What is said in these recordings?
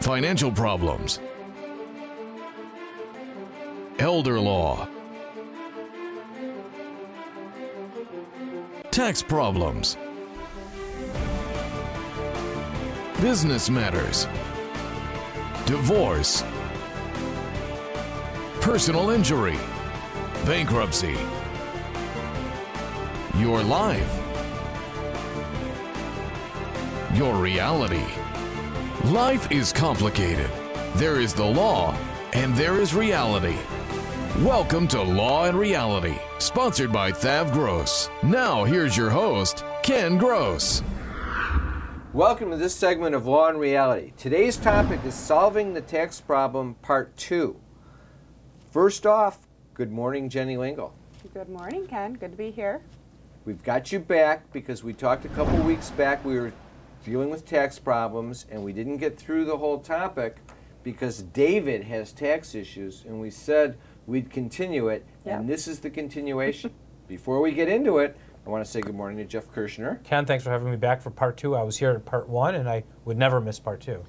financial problems, elder law, tax problems, business matters, divorce, personal injury, bankruptcy, your life, your reality. Life is complicated. There is the law and there is reality. Welcome to Law and Reality, sponsored by Thav Gross. Now here's your host, Ken Gross. Welcome to this segment of Law and Reality. Today's topic is Solving the Tax Problem, Part 2. First off, good morning, Jenny Lingle. Good morning, Ken. Good to be here. We've got you back because we talked a couple weeks back. We were dealing with tax problems, and we didn't get through the whole topic because David has tax issues, and we said we'd continue it, and this is the continuation. Before we get into it, I want to say good morning to Jeff Kirshner. Ken, thanks for having me back for Part 2. I was here at Part 1, and I would never miss Part 2.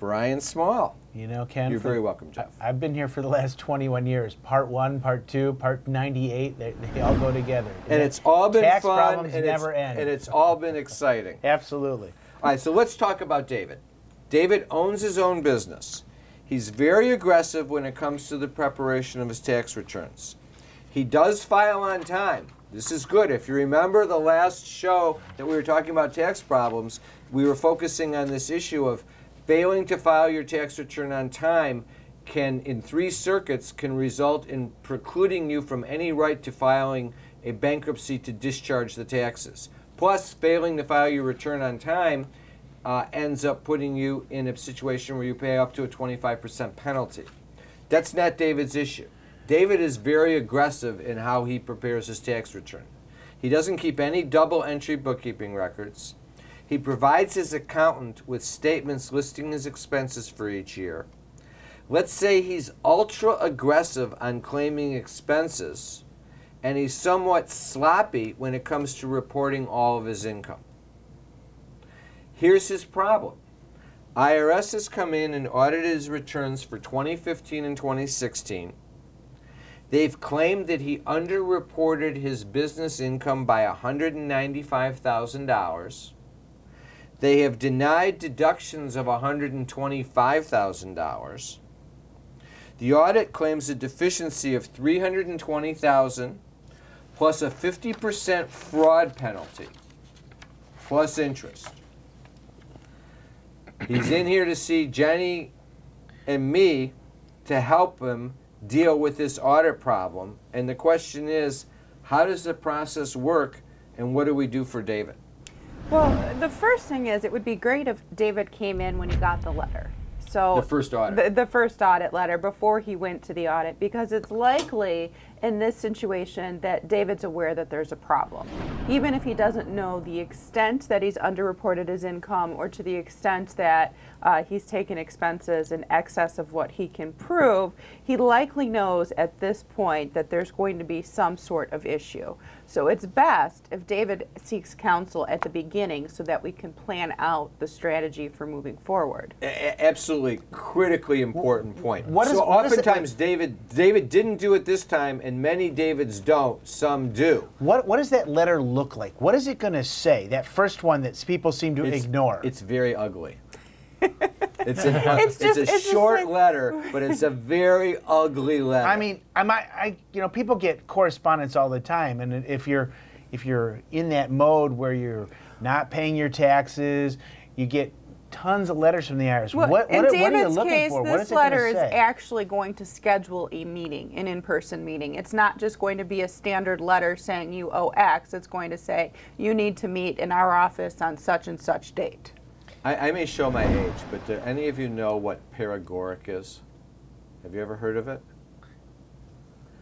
Brian Small. You know, Ken, you're very welcome, Jeff. I've been here for the last 21 years. Part 1, Part 2, Part 98, they all go together. And it's all been tax fun, problems and never end. And it's all been exciting. Absolutely. All right, so let's talk about David. David owns his own business. He's very aggressive when it comes to the preparation of his tax returns. He does file on time. This is good. If you remember the last show that we were talking about tax problems, we were focusing on this issue of failing to file your tax return on time in 3 circuits, can result in precluding you from any right to filing a bankruptcy to discharge the taxes. Plus, failing to file your return on time ends up putting you in a situation where you pay up to a 25% penalty. That's not David's issue. David is very aggressive in how he prepares his tax return. He doesn't keep any double entry bookkeeping records. He provides his accountant with statements listing his expenses for each year. Let's say he's ultra aggressive on claiming expenses, and he's somewhat sloppy when it comes to reporting all of his income. Here's his problem. IRS has come in and audited his returns for 2015 and 2016. They've claimed that he underreported his business income by $195,000. They have denied deductions of $125,000. The audit claims a deficiency of $320,000 plus a 50% fraud penalty plus interest. He's in here to see Jenny and me to help him deal with this audit problem. And the question is, how does the process work, and what do we do for David? Well, the first thing is, it would be great if David came in when he got the letter. So the first audit. The first audit letter before he went to the audit, because it's likely in this situation that David's aware that there's a problem. Even if he doesn't know the extent that he's underreported his income or to the extent that he's taken expenses in excess of what he can prove, he likely knows at this point that there's going to be some sort of issue. So it's best if David seeks counsel at the beginning so that we can plan out the strategy for moving forward. Absolutely critically important point. Oftentimes David didn't do it this time, and many Davids don't. Some do. What does that letter look like? What is it going to say? That first one that people seem to ignore. It's very ugly. It's a short letter, but it's a very ugly letter. I mean, people get correspondence all the time, and if you're in that mode where you're not paying your taxes, you get tons of letters from the IRS. Well, what are you looking for? This letter is actually going to schedule a meeting, an in-person meeting. It's not just going to be a standard letter saying you owe X. It's going to say you need to meet in our office on such and such date. I may show my age, but do any of you know what paregoric is? Have you ever heard of it?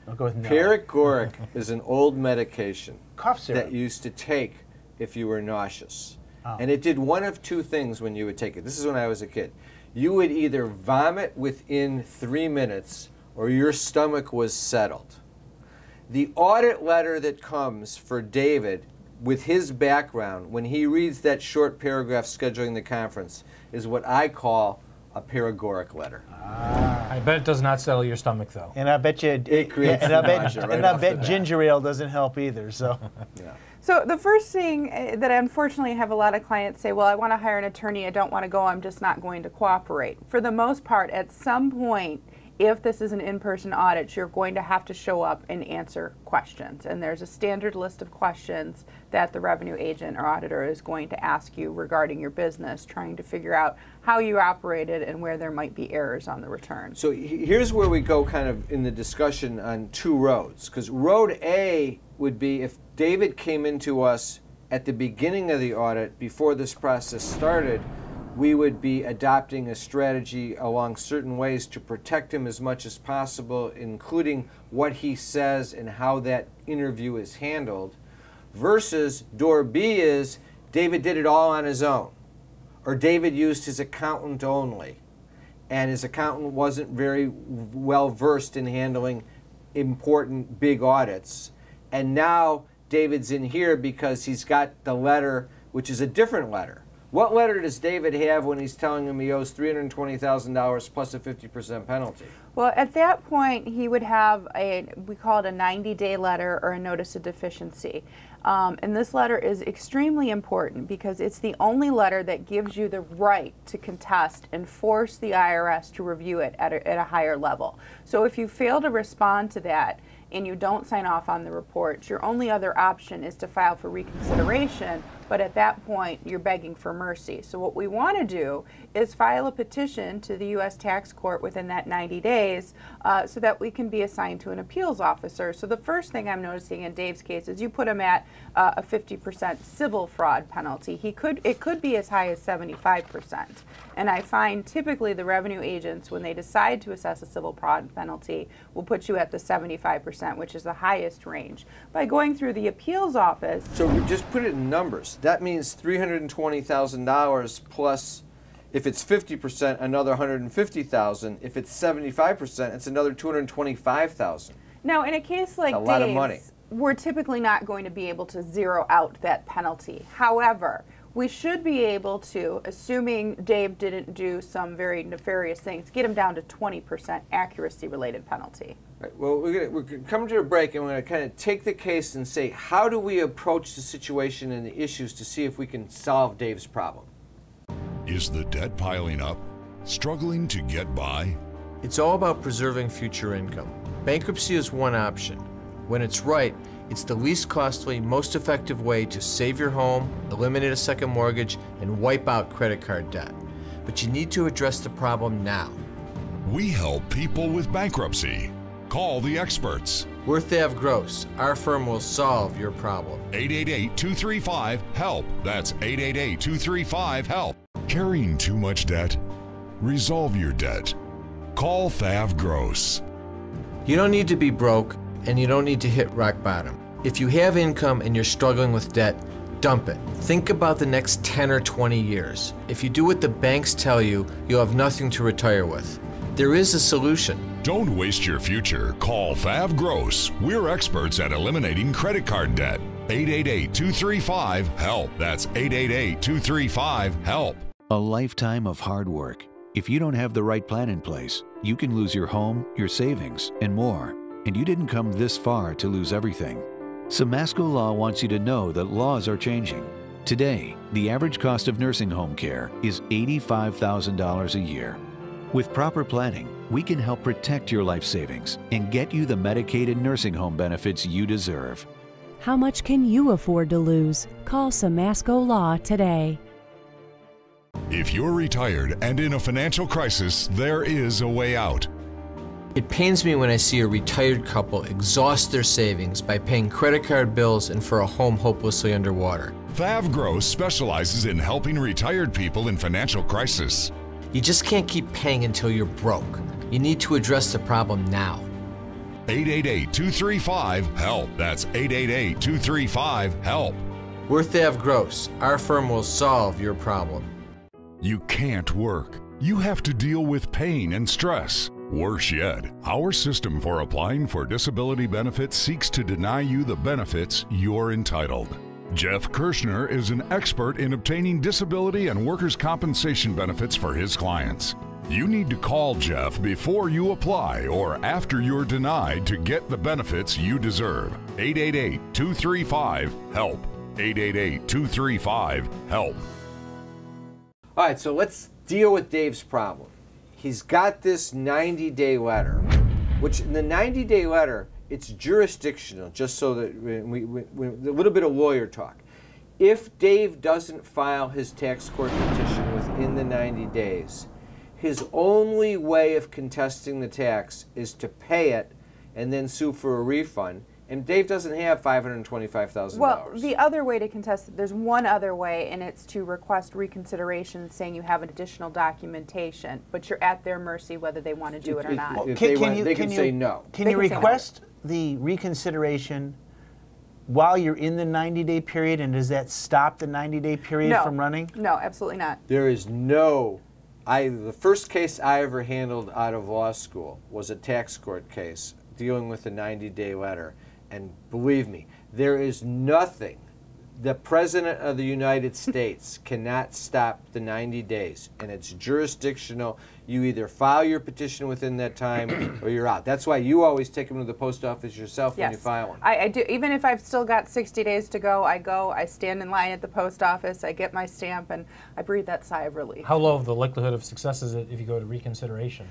I'll go with no. Paregoric is an old medication cough syrup that you used to take if you were nauseous. Oh. And it did one of 2 things when you would take it. This is when I was a kid. You would either vomit within 3 minutes or your stomach was settled. The audit letter that comes for David with his background, when he reads that short paragraph scheduling the conference, is what I call a paregoric letter. I bet it does not settle your stomach, though. And I bet you It creates nausea right off the bat. ginger ale doesn't help either. So Yeah. So the first thing that I unfortunately have a lot of clients say, well, I want to hire an attorney, I don't want to go, I'm just not going to cooperate. For the most part, at some point, if this is an in-person audit, you're going to have to show up and answer questions. And there's a standard list of questions that the revenue agent or auditor is going to ask you regarding your business, trying to figure out how you operated and where there might be errors on the return. So here's where we go kind of in the discussion on two roads. Because road A would be if David came into us at the beginning of the audit, before this process started, we would be adopting a strategy along certain ways to protect him as much as possible, including what he says and how that interview is handled, versus door B is David did it all on his own, or David used his accountant only, and his accountant wasn't very well versed in handling important big audits, and now David's in here because he's got the letter, which is a different letter. What letter does David have when he's telling him he owes $320,000 plus a 50% penalty? Well, at that point, he would have we call it a 90-day letter or a notice of deficiency. And this letter is extremely important because it's the only letter that gives you the right to contest and force the IRS to review it at a higher level. So if you fail to respond to that and you don't sign off on the report, your only other option is to file for reconsideration, but at that point, you're begging for mercy. So what we want to do is file a petition to the U.S. Tax Court within that 90 days so that we can be assigned to an appeals officer. So the first thing I'm noticing in Dave's case is you put him at a 50% civil fraud penalty. It could be as high as 75%. And I find typically the revenue agents, when they decide to assess a civil fraud penalty, will put you at the 75%, which is the highest range. By going through the appeals office. So we just put it in numbers. That means $320,000 plus, if it's 50%, another $150,000. If it's 75%, it's another $225,000. Now, in a case like Dave's, lot of money. We're typically not going to be able to zero out that penalty. However, we should be able to, assuming Dave didn't do some very nefarious things, get him down to 20% accuracy-related penalty. Right. Well, we're going to come to a break, and we're going to kind of take the case and say, how do we approach the situation and the issues to see if we can solve Dave's problem? Is the debt piling up? Struggling to get by? It's all about preserving future income. Bankruptcy is one option. When it's right, it's the least costly, most effective way to save your home, eliminate a second mortgage, and wipe out credit card debt. But you need to address the problem now. We help people with bankruptcy. Call the experts. Worth Ave Gross. Our firm will solve your problem. 888-235-HELP. That's 888-235-HELP. Carrying too much debt? Resolve your debt. Call Thav Gross. You don't need to be broke, and you don't need to hit rock bottom. If you have income and you're struggling with debt, dump it. Think about the next 10 or 20 years. If you do what the banks tell you, you'll have nothing to retire with. There is a solution. Don't waste your future. Call Thav Gross. We're experts at eliminating credit card debt. 888-235-HELP. That's 888-235-HELP. A lifetime of hard work. If you don't have the right plan in place, you can lose your home, your savings, and more. And you didn't come this far to lose everything. Samasco Law wants you to know that laws are changing. Today, the average cost of nursing home care is $85,000 a year. With proper planning, we can help protect your life savings and get you the Medicaid and nursing home benefits you deserve. How much can you afford to lose? Call Samasco Law today. If you're retired and in a financial crisis, there is a way out. It pains me when I see a retired couple exhaust their savings by paying credit card bills and for a home hopelessly underwater. Thav Gross specializes in helping retired people in financial crisis. You just can't keep paying until you're broke. You need to address the problem now. 888-235-HELP. That's 888-235-HELP. Worth Ave Gross. Our firm will solve your problem. You can't work. You have to deal with pain and stress. Worse yet, our system for applying for disability benefits seeks to deny you the benefits you're entitled. Jeff Kirschner is an expert in obtaining disability and workers' compensation benefits for his clients. You need to call Jeff before you apply or after you're denied to get the benefits you deserve. 888-235-HELP. 888-235-HELP. All right, so let's deal with Dave's problem. He's got this 90-day letter, which in the 90-day letter, it's jurisdictional, just so that a little bit of lawyer talk. If Dave doesn't file his tax court petition within the 90 days, his only way of contesting the tax is to pay it and then sue for a refund. And Dave doesn't have $525,000. Well, the other way to contest it, there's one other way, and it's to request reconsideration saying you have additional documentation, but you're at their mercy whether they want to do it or not. If they can say no. Can you request the reconsideration while you're in the 90-day period, and does that stop the 90-day period from running? No, absolutely not. There is no... the first case I ever handled out of law school was a tax court case dealing with a 90-day letter. And believe me, there is nothing. The President of the United States cannot stop the 90 days, and it's jurisdictional. You either file your petition within that time or you're out. That's why you always take them to the post office yourself when you file one. I do. Even if I've still got 60 days to go, I stand in line at the post office, I get my stamp, and I breathe that sigh of relief. How low of the likelihood of success is it if you go to reconsideration?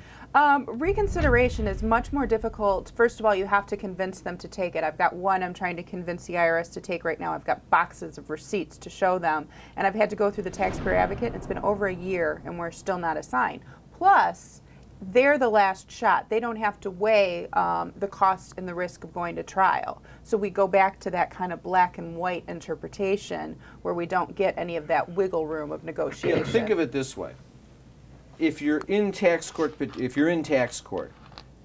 Reconsideration is much more difficult. First of all, you have to convince them to take it. I've got one I'm trying to convince the IRS to take right now. I've got boxes of receipts to show them, and I've had to go through the taxpayer advocate. It's been over a year, and we're still not assigned. Plus, they're the last shot. They don't have to weigh the cost and the risk of going to trial. So we go back to that kind of black and white interpretation where we don't get any of that wiggle room of negotiation. Yeah, think of it this way. If you're in tax court,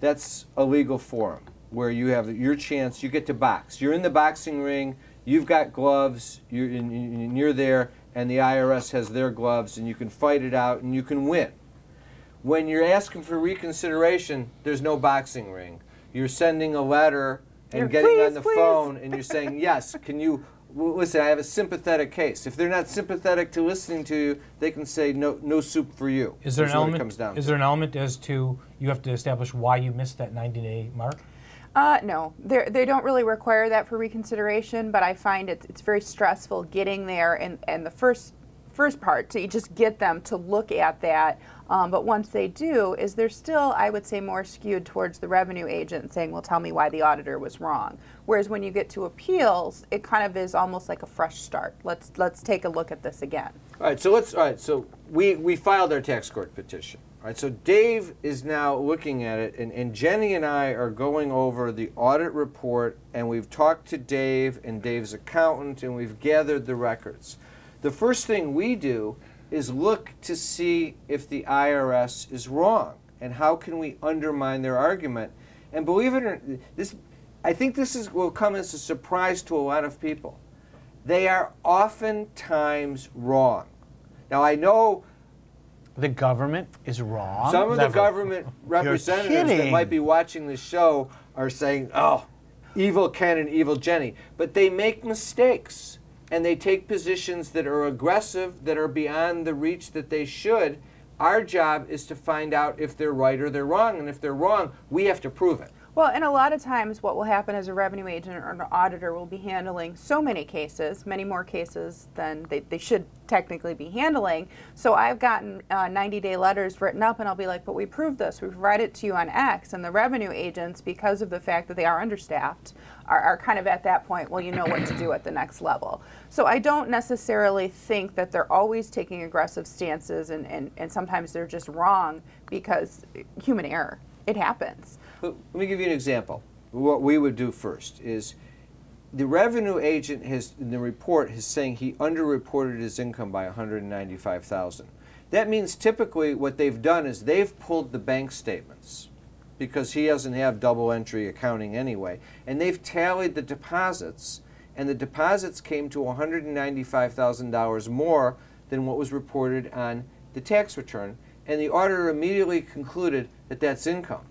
that's a legal forum where you have your chance. You get to box. You're in the boxing ring. You've got gloves. You're there, and the IRS has their gloves, and you can fight it out, and you can win. When you're asking for reconsideration, there's no boxing ring. You're sending a letter and getting on the phone, and you're saying, yes, can you... Well, listen, I have a sympathetic case. If they're not sympathetic to listening to you, they can say no soup for you. Is there an element? Is there an element as to you have to establish why you missed that 90-day mark? No, they don't really require that for reconsideration. But I find it's very stressful getting there, and the first part to just get them to look at that. But once they do, they're still, I would say, more skewed towards the revenue agent saying, well, tell me why the auditor was wrong. Whereas when you get to appeals, it kind of is almost like a fresh start. Let's take a look at this again. All right, so we filed our tax court petition. All right, so Dave is now looking at it, and Jenny and I are going over the audit report, and we've talked to Dave and Dave's accountant, and we've gathered the records. The first thing we do is look to see if the IRS is wrong and how can we undermine their argument. And believe it or not, I think this will come as a surprise to a lot of people. They are oftentimes wrong. Now I know the government is wrong. Some of the government representatives that might be watching this show are saying, oh, evil Ken and evil Jenny. But they make mistakes. And they take positions that are aggressive, that are beyond the reach that they should. Our job is to find out if they're right or they're wrong. And if they're wrong, we have to prove it. Well, and a lot of times what will happen is a revenue agent or an auditor will be handling so many cases, many more cases than they should technically be handling. So I've gotten 90-day letters written up, and I'll be like, but we proved this. We provided it to you on X. And the revenue agents, because of the fact that they are understaffed, are kind of at that point, well, you know what to do at the next level. So I don't necessarily think that they're always taking aggressive stances, and sometimes they're just wrong because human error. It happens. Let me give you an example. What we would do first is the revenue agent in the report is saying he underreported his income by $195,000. That means typically what they've done is they've pulled the bank statements because he doesn't have double entry accounting anyway, and they've tallied the deposits, and the deposits came to $195,000 more than what was reported on the tax return, and the auditor immediately concluded that that's income.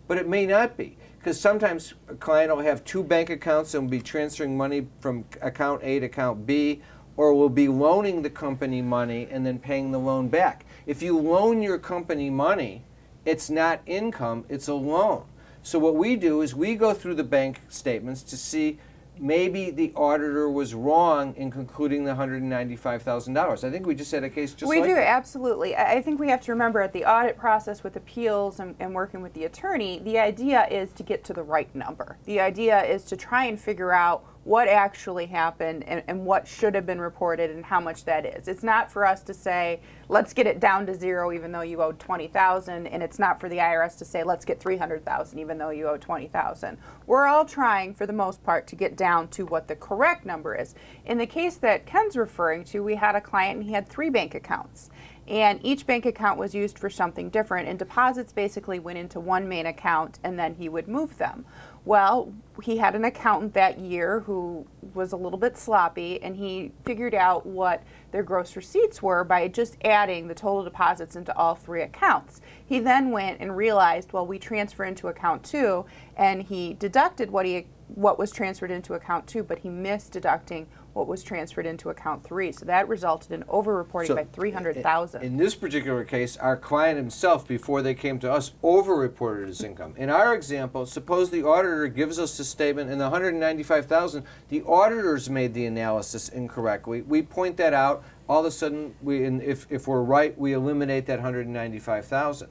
But it may not be, because sometimes a client will have two bank accounts and will be transferring money from account A to account B, or will be loaning the company money and then paying the loan back. If you loan your company money, it's not income, it's a loan. So what we do is we go through the bank statements to see maybe the auditor was wrong in concluding the $195,000. I think we just had a case just like that. We do, absolutely. I think we have to remember at the audit process with appeals and working with the attorney, the idea is to get to the right number. The idea is to try and figure out what actually happened and what should have been reported and how much that is. It's not for us to say, let's get it down to zero even though you owed $20,000, and it's not for the IRS to say, let's get $300,000 even though you owe $20,000. We're all trying, for the most part, to get down to what the correct number is. In the case that Ken's referring to, we had a client and he had 3 bank accounts. And each bank account was used for something different, and deposits basically went into one main account and then he would move them. Well, he had an accountant that year who was a little bit sloppy, and he figured out what their gross receipts were by just adding the total deposits into all 3 accounts. He then went and realized, well, we transfer into account 2, and he deducted what was transferred into account 2, but he missed deducting what was transferred into account 3. So that resulted in over-reporting by $300,000. In this particular case, our client himself, before they came to us, over-reported his income. In our example, suppose the auditor gives us a statement and the $195,000, the auditors made the analysis incorrectly. We point that out. All of a sudden, if we're right, we eliminate that $195,000.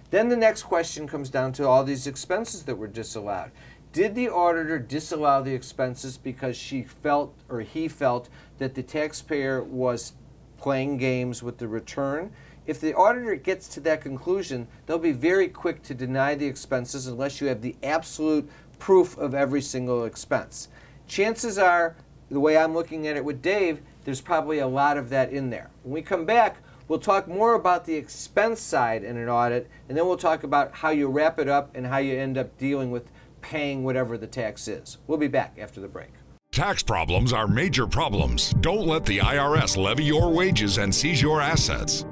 Then the next question comes down to all these expenses that were disallowed. Did the auditor disallow the expenses because she felt or he felt that the taxpayer was playing games with the return? If the auditor gets to that conclusion, they'll be very quick to deny the expenses unless you have the absolute proof of every single expense. Chances are, the way I'm looking at it with Dave, there's probably a lot of that in there. When we come back, we'll talk more about the expense side in an audit, and then we'll talk about how you wrap it up and how you end up dealing with paying whatever the tax is. We'll be back after the break. Tax problems are major problems. Don't let the IRS levy your wages and seize your assets.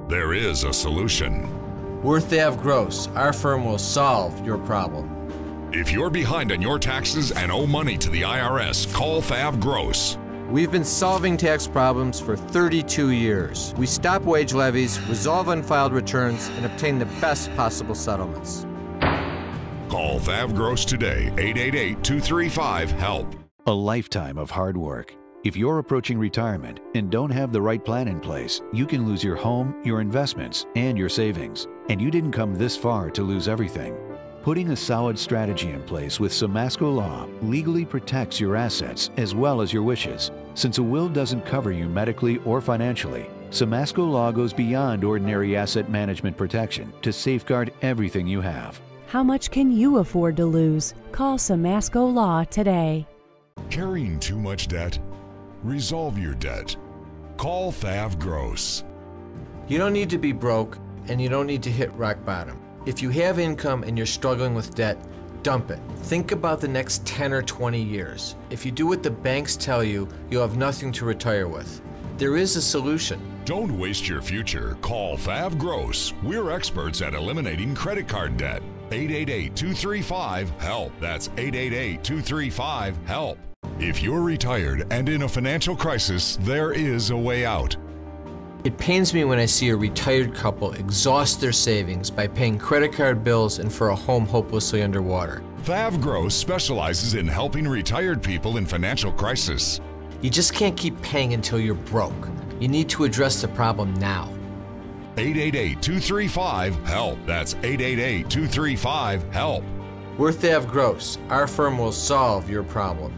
There is a solution. Worth Ave Gross. Our firm will solve your problem. If you're behind on your taxes and owe money to the IRS, call Thav Gross. We've been solving tax problems for 32 years. We stop wage levies, resolve unfiled returns, and obtain the best possible settlements. Call Thav Gross today, 888-235-HELP. A lifetime of hard work. If you're approaching retirement and don't have the right plan in place, you can lose your home, your investments, and your savings. And you didn't come this far to lose everything. Putting a solid strategy in place with Simasko Law legally protects your assets as well as your wishes. Since a will doesn't cover you medically or financially, Simasko Law goes beyond ordinary asset management protection to safeguard everything you have. How much can you afford to lose? Call Simasko Law today. Carrying too much debt? Resolve your debt. Call Thav Gross. You don't need to be broke, and you don't need to hit rock bottom. If you have income and you're struggling with debt, dump it. Think about the next 10 or 20 years. If you do what the banks tell you, you'll have nothing to retire with. There is a solution. Don't waste your future. Call Thav Gross. We're experts at eliminating credit card debt. 888-235-HELP. That's 888-235-HELP. If you're retired and in a financial crisis, there is a way out. It pains me when I see a retired couple exhaust their savings by paying credit card bills and for a home hopelessly underwater. Thav Gross specializes in helping retired people in financial crisis. You just can't keep paying until you're broke. You need to address the problem now. 888-235-HELP. That's 888-235-HELP. Worth Ave Gross. Our firm will solve your problem.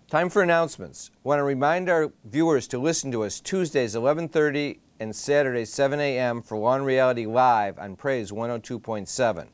Time for announcements. I want to remind our viewers to listen to us Tuesdays 11:30 and Saturdays 7 a.m. for Law and Reality Live on Praise 102.7.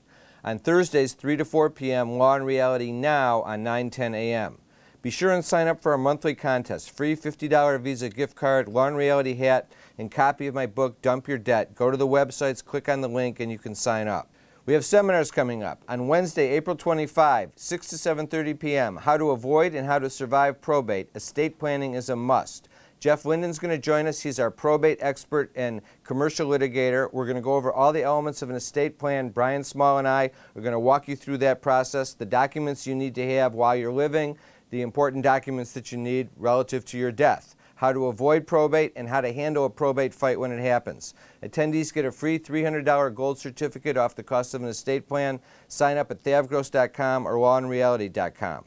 On Thursdays 3 to 4 p.m. Law and Reality Now on 9:10 a.m. Be sure and sign up for our monthly contest. Free $50 Visa gift card, Law and Reality hat, and copy of my book, Dump Your Debt. Go to the websites, click on the link, and you can sign up. We have seminars coming up. On Wednesday, April 25, 6 to 7:30 p.m., How to Avoid and How to Survive Probate. Estate planning is a must. Jeff Linden's going to join us. He's our probate expert and commercial litigator. We're going to go over all the elements of an estate plan. Brian Small and I are going to walk you through that process, the documents you need to have while you're living, the important documents that you need relative to your death. how to avoid probate, and how to handle a probate fight when it happens. Attendees get a free $300 gold certificate off the cost of an estate plan. Sign up at thavgross.com or lawandreality.com.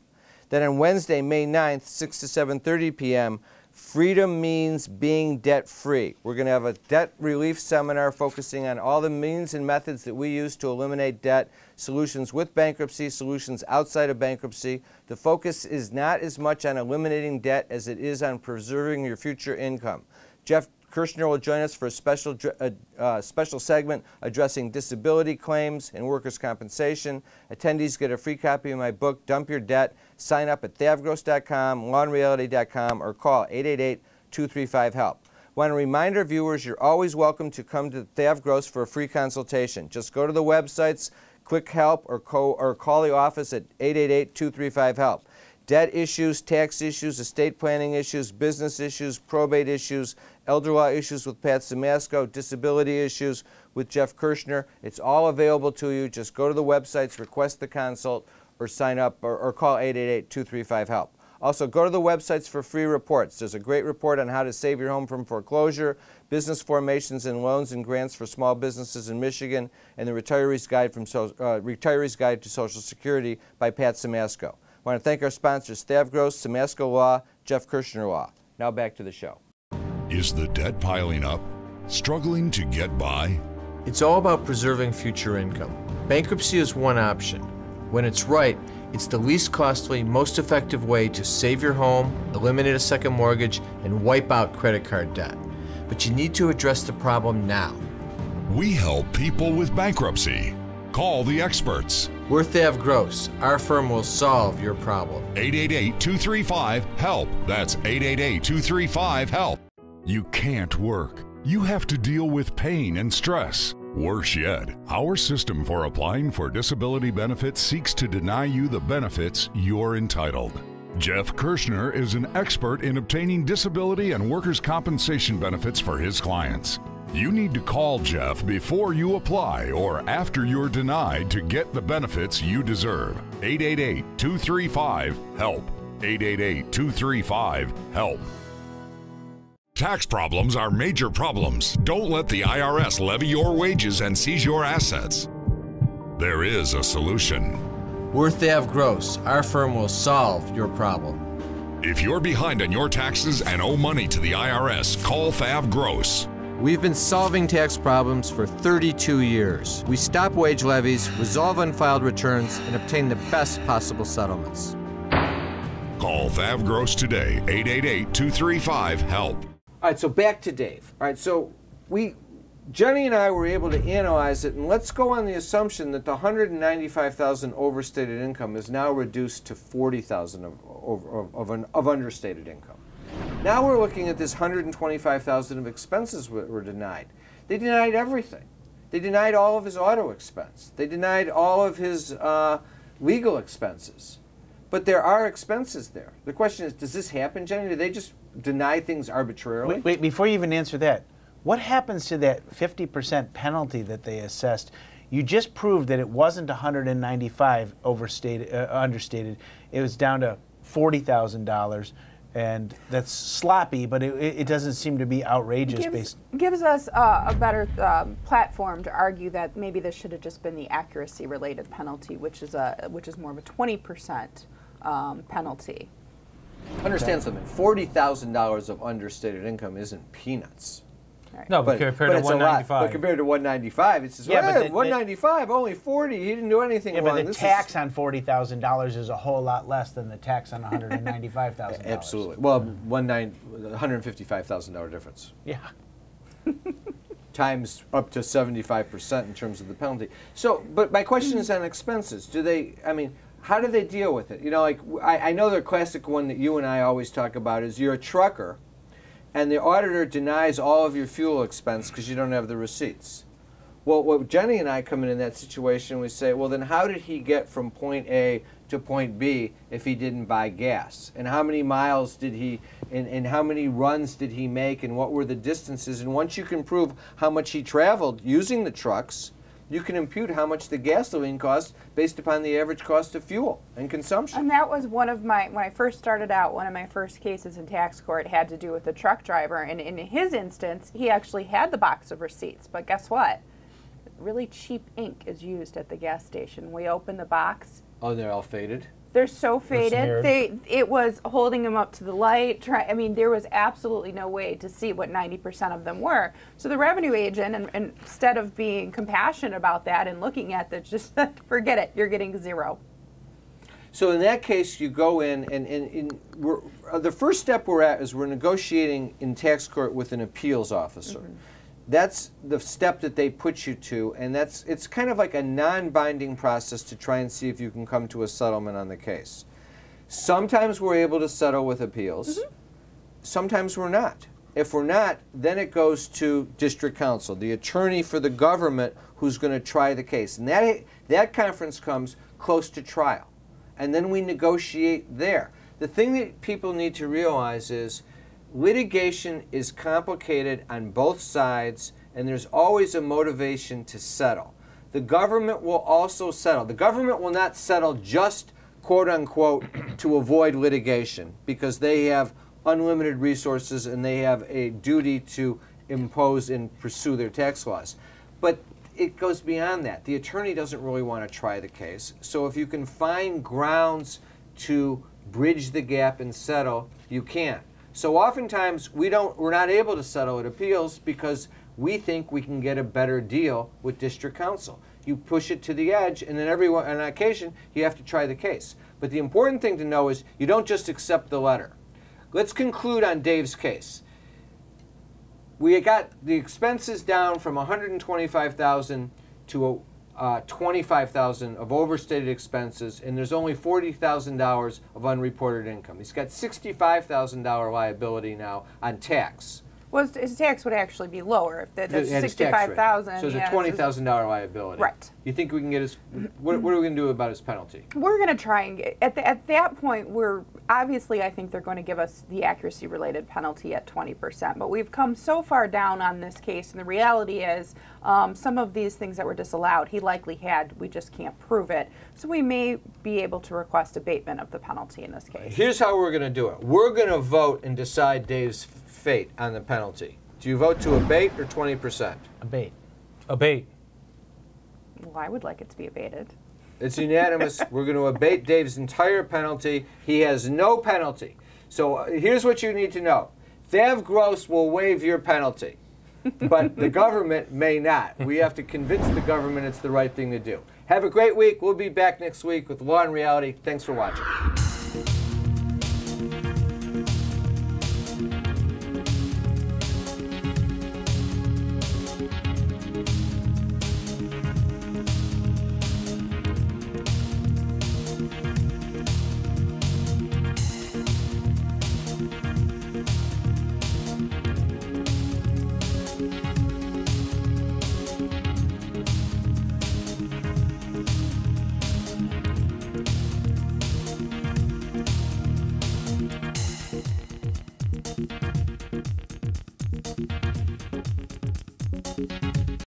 Then on Wednesday, May 9th, 6 to 7:30 p.m., Freedom Means Being Debt-Free. We're going to have a debt relief seminar focusing on all the means and methods that we use to eliminate debt, solutions with bankruptcy, solutions outside of bankruptcy. The focus is not as much on eliminating debt as it is on preserving your future income. Jeff Kirshner will join us for a special segment addressing disability claims and workers' compensation. Attendees get a free copy of my book, Dump Your Debt. Sign up at thavgross.com, lawandreality.com, or call 888-235-HELP. Want to remind our viewers you're always welcome to come to Thav Gross for a free consultation. Just go to the websites, click Help, or call the office at 888-235-HELP. Debt issues, tax issues, estate planning issues, business issues, probate issues, elder law issues with Pat Simasko, disability issues with Jeff Kirshner. It's all available to you. Just go to the websites, request the consult, or sign up or call 888-235-HELP. Also, go to the websites for free reports. There's a great report on how to save your home from foreclosure, business formations and loans and grants for small businesses in Michigan, and the Retiree's Guide to Social Security by Pat Simasko. I want to thank our sponsors, Thav Gross, Simasko Law, Jeff Kirshner Law. Now back to the show. Is the debt piling up? Struggling to get by? It's all about preserving future income. Bankruptcy is one option. When it's right, it's the least costly, most effective way to save your home, eliminate a second mortgage, and wipe out credit card debt. But you need to address the problem now. We help people with bankruptcy. Call the experts. We're Thav Gross. Our firm will solve your problem. 888-235-HELP. That's 888-235-HELP. You can't work. You have to deal with pain and stress. Worse yet, our system for applying for disability benefits seeks to deny you the benefits you're entitled. Jeff Kirshner is an expert in obtaining disability and workers' compensation benefits for his clients. You need to call Jeff before you apply or after you're denied to get the benefits you deserve. 888-235-HELP. 888-235-HELP. Tax problems are major problems. Don't let the IRS levy your wages and seize your assets. There is a solution. We're Thav Gross. Our firm will solve your problem. If you're behind on your taxes and owe money to the IRS, call Thav Gross. We've been solving tax problems for 32 years. We stop wage levies, resolve unfiled returns, and obtain the best possible settlements. Call Thav Gross today, 888-235-HELP. All right, so back to Dave. All right, so Jenny and I were able to analyze it, and let's go on the assumption that the $195,000 overstated income is now reduced to $40,000 of understated income. Now we're looking at this $125,000 of expenses were denied. They denied everything. They denied all of his auto expense. They denied all of his legal expenses. But there are expenses there. The question is, does this happen, Jenny? Do they just deny things arbitrarily? Wait, before you even answer that, what happens to that 50% penalty that they assessed? You just proved that it wasn't $195 understated. It was down to $40,000. And that's sloppy, but it doesn't seem to be outrageous. Gives us a better platform to argue that maybe this should have just been the accuracy-related penalty, which is more of a 20% penalty. Understand something. $40,000 of understated income isn't peanuts. Right. No, but compared to 195. But compared to 195, it's just, but 195, only 40. He didn't do anything wrong. But the tax on $40,000 is a whole lot less than the tax on $195,000. Absolutely. Well, $155,000 difference. Yeah. Times up to 75% in terms of the penalty. So, but my question is on expenses. How do they deal with it? You know, like I know the classic one that you and I always talk about is you're a trucker, and the auditor denies all of your fuel expense because you don't have the receipts. Well, what Jenny and I come in that situation, we say, well, then how did he get from point A to point B if he didn't buy gas? And how many miles did he, and how many runs did he make, and what were the distances? And once you can prove how much he traveled using the trucks, you can impute how much the gasoline costs based upon the average cost of fuel and consumption. And that was one of my, when I first started out, one of my first cases in tax court had to do with a truck driver. And in his instance, he actually had the box of receipts. But guess what? Really cheap ink is used at the gas station. We open the box. Oh, they're all faded? They're so faded. smeared. It was holding them up to the light. I mean, there was absolutely no way to see what 90% of them were. So the revenue agent, and instead of being compassionate about that and looking at that, just forget it. You're getting zero. So in that case, you go in, and the first step we're at is we're negotiating in tax court with an appeals officer. Mm-hmm. That's the step that they put you to, and it's kind of like a non-binding process to try and see if you can come to a settlement on the case. Sometimes we're able to settle with appeals. Mm-hmm. Sometimes we're not. If we're not, then it goes to district counsel, the attorney for the government who's going to try the case. And that conference comes close to trial. And then we negotiate there. The thing that people need to realize is litigation is complicated on both sides, and there's always a motivation to settle. The government will also settle. The government will not settle just, quote unquote, to avoid litigation, because they have unlimited resources and they have a duty to impose and pursue their tax laws. But it goes beyond that. The attorney doesn't really want to try the case. So if you can find grounds to bridge the gap and settle, you can. So oftentimes we're not able to settle at appeals because we think we can get a better deal with district counsel. You push it to the edge, and then on occasion you have to try the case. But the important thing to know is you don't just accept the letter. Let's conclude on Dave's case. We got the expenses down from $125,000 to $25,000 of overstated expenses, and there's only $40,000 of unreported income. He's got $65,000 liability now on tax. Well, his tax would actually be lower if that's $65,000. So it's a $20,000 liability. Right. You think we can get his? What are we going to do about his penalty? We're going to try and get at that point. I think they're going to give us the accuracy-related penalty at 20%. But we've come so far down on this case, and the reality is, some of these things that were disallowed, he likely had. We just can't prove it. So we may be able to request abatement of the penalty in this case. Here's how we're going to do it. We're going to vote and decide Dave's fate on the penalty. Do you vote to abate or 20%? Abate. Abate. Well, I would like it to be abated. It's unanimous. We're going to abate Dave's entire penalty. He has no penalty. So here's what you need to know. Thav Gross will waive your penalty, but the government may not. We have to convince the government it's the right thing to do. Have a great week. We'll be back next week with Law and Reality. Thanks for watching.